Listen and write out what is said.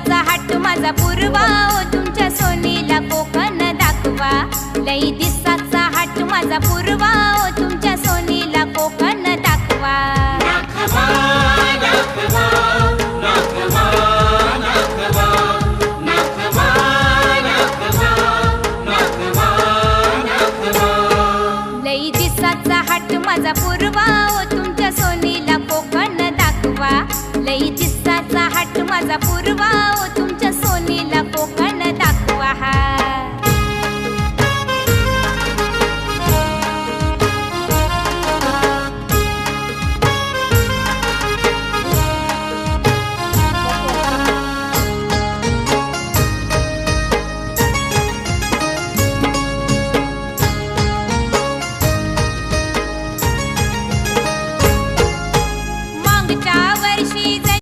दिसाचा हाट माझा पूर्वा ओ तुमच्या सोनीला कोकण दाखवा. लई दिसाचा हाट माझा पूर्वा ओ तुमच्या सोनीला कोकण दाखवा. दाखवा दाखवा दाखवा दाखवा दाखवा दाखवा दाखवा दाखवा. लई दिसाचा हाट माझा पूर्वा ओ तुमच्या सोनीला कोकण दाखवा. लई दिसाचा हाट माझा पूर्वा ओ तुमच्या